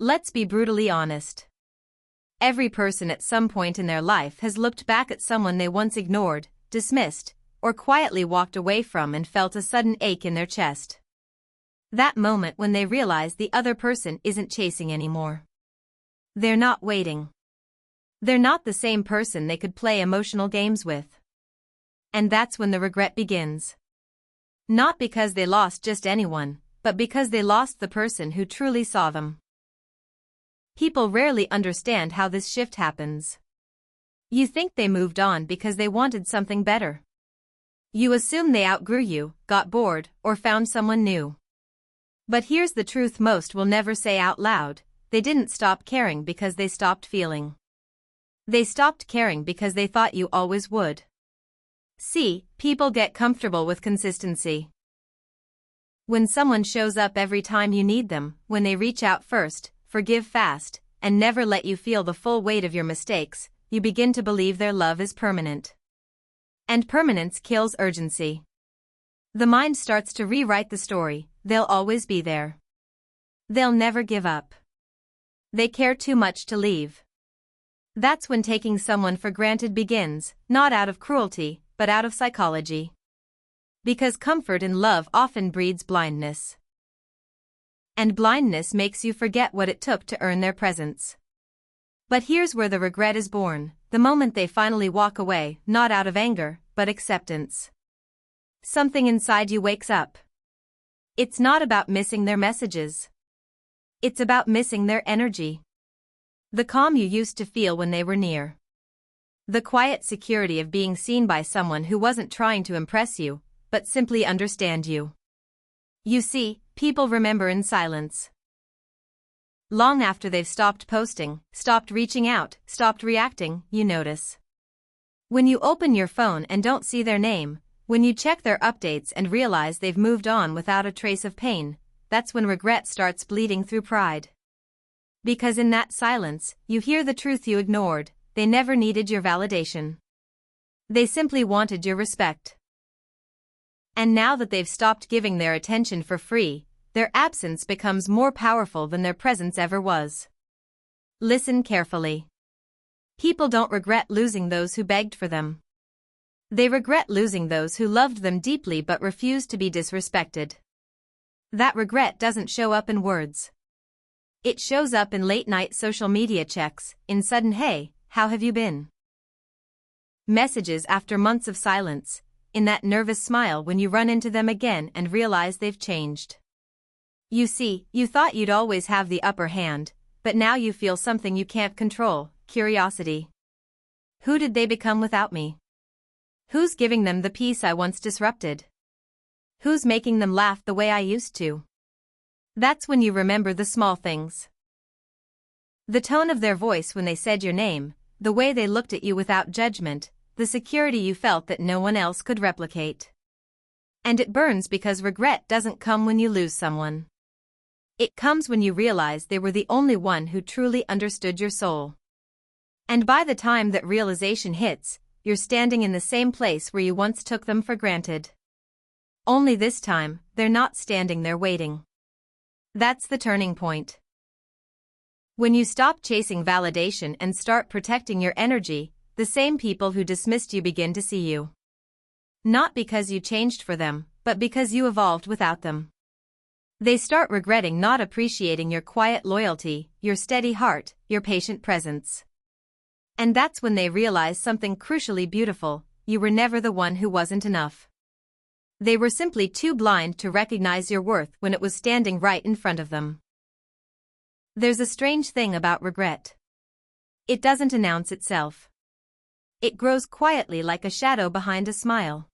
Let's be brutally honest. Every person at some point in their life has looked back at someone they once ignored, dismissed, or quietly walked away from and felt a sudden ache in their chest. That moment when they realize the other person isn't chasing anymore. They're not waiting. They're not the same person they could play emotional games with. And that's when the regret begins. Not because they lost just anyone, but because they lost the person who truly saw them. People rarely understand how this shift happens. You think they moved on because they wanted something better. You assume they outgrew you, got bored, or found someone new. But here's the truth most will never say out loud: they didn't stop caring because they stopped feeling. They stopped caring because they thought you always would. See, people get comfortable with consistency. When someone shows up every time you need them, when they reach out first, forgive fast, and never let you feel the full weight of your mistakes, you begin to believe their love is permanent. And permanence kills urgency. The mind starts to rewrite the story: they'll always be there. They'll never give up. They care too much to leave. That's when taking someone for granted begins, not out of cruelty, but out of psychology. Because comfort in love often breeds blindness. And blindness makes you forget what it took to earn their presence. But here's where the regret is born: the moment they finally walk away, not out of anger, but acceptance. Something inside you wakes up. It's not about missing their messages. It's about missing their energy. The calm you used to feel when they were near. The quiet security of being seen by someone who wasn't trying to impress you, but simply understand you. You see, people remember in silence. Long after they've stopped posting, stopped reaching out, stopped reacting, you notice. When you open your phone and don't see their name, when you check their updates and realize they've moved on without a trace of pain, that's when regret starts bleeding through pride. Because in that silence, you hear the truth you ignored: they never needed your validation. They simply wanted your respect. And now that they've stopped giving their attention for free, their absence becomes more powerful than their presence ever was. Listen carefully. People don't regret losing those who begged for them. They regret losing those who loved them deeply but refused to be disrespected. That regret doesn't show up in words. It shows up in late-night social media checks, in sudden "Hey, how have you been?" messages after months of silence, in that nervous smile when you run into them again and realize they've changed. You see, you thought you'd always have the upper hand, but now you feel something you can't control: curiosity. Who did they become without me? Who's giving them the peace I once disrupted? Who's making them laugh the way I used to? That's when you remember the small things. The tone of their voice when they said your name, the way they looked at you without judgment, the security you felt that no one else could replicate. And it burns because regret doesn't come when you lose someone. It comes when you realize they were the only one who truly understood your soul. And by the time that realization hits, you're standing in the same place where you once took them for granted. Only this time, they're not standing there waiting. That's the turning point. When you stop chasing validation and start protecting your energy, the same people who dismissed you begin to see you. Not because you changed for them, but because you evolved without them. They start regretting not appreciating your quiet loyalty, your steady heart, your patient presence. And that's when they realize something crucially beautiful: you were never the one who wasn't enough. They were simply too blind to recognize your worth when it was standing right in front of them. There's a strange thing about regret. It doesn't announce itself. It grows quietly like a shadow behind a smile.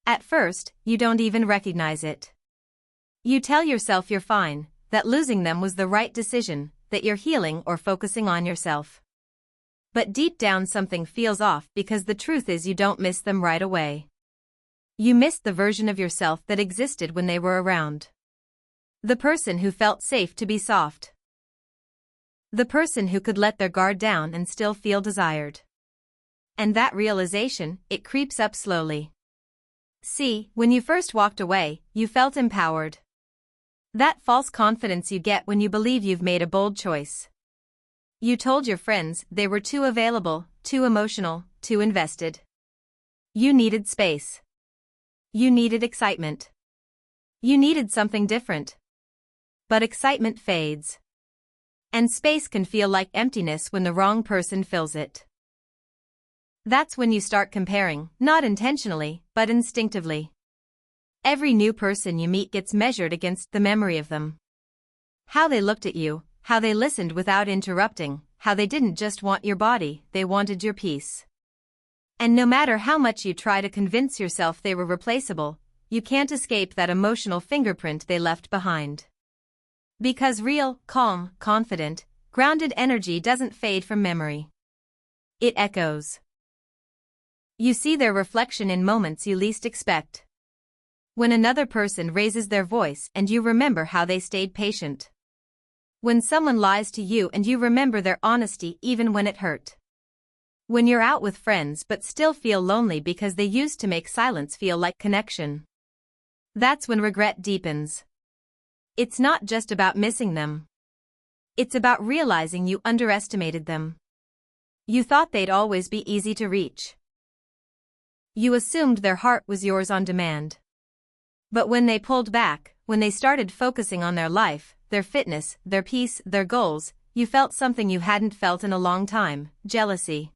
At first, you don't even recognize it. You tell yourself you're fine, that losing them was the right decision, that you're healing or focusing on yourself. But deep down something feels off because the truth is you don't miss them right away. You missed the version of yourself that existed when they were around. The person who felt safe to be soft. The person who could let their guard down and still feel desired. And that realization, it creeps up slowly. See, when you first walked away, you felt empowered. That false confidence you get when you believe you've made a bold choice. You told your friends they were too available, too emotional, too invested. You needed space. You needed excitement. You needed something different. But excitement fades. And space can feel like emptiness when the wrong person fills it. That's when you start comparing, not intentionally, but instinctively. Every new person you meet gets measured against the memory of them. How they looked at you, how they listened without interrupting, how they didn't just want your body, they wanted your peace. And no matter how much you try to convince yourself they were replaceable, you can't escape that emotional fingerprint they left behind. Because real, calm, confident, grounded energy doesn't fade from memory. It echoes. You see their reflection in moments you least expect. When another person raises their voice and you remember how they stayed patient. When someone lies to you and you remember their honesty even when it hurt. When you're out with friends but still feel lonely because they used to make silence feel like connection. That's when regret deepens. It's not just about missing them. It's about realizing you underestimated them. You thought they'd always be easy to reach. You assumed their heart was yours on demand. But when they pulled back, when they started focusing on their life, their fitness, their peace, their goals, you felt something you hadn't felt in a long time: jealousy.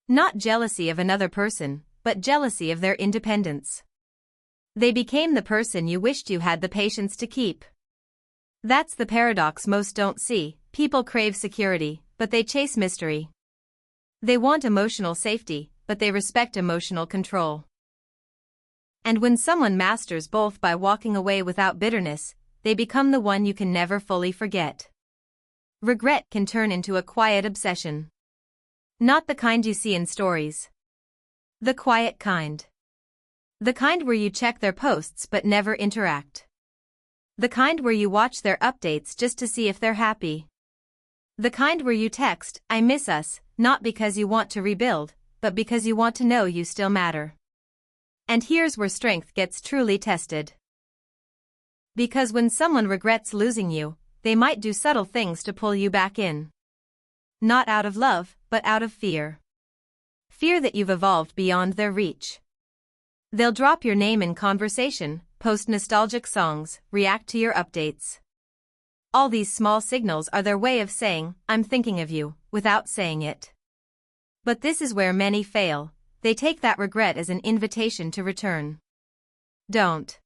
Not jealousy of another person, but jealousy of their independence. They became the person you wished you had the patience to keep. That's the paradox most don't see. People crave security, but they chase mystery. They want emotional safety, but they respect emotional control. And when someone masters both by walking away without bitterness, they become the one you can never fully forget. Regret can turn into a quiet obsession. Not the kind you see in stories. The quiet kind. The kind where you check their posts but never interact. The kind where you watch their updates just to see if they're happy. The kind where you text, "I miss us," not because you want to rebuild, but because you want to know you still matter. And here's where strength gets truly tested. Because when someone regrets losing you, they might do subtle things to pull you back in. Not out of love, but out of fear. Fear that you've evolved beyond their reach. They'll drop your name in conversation, post nostalgic songs, react to your updates. All these small signals are their way of saying, "I'm thinking of you," without saying it. But this is where many fail. They take that regret as an invitation to return. Don't.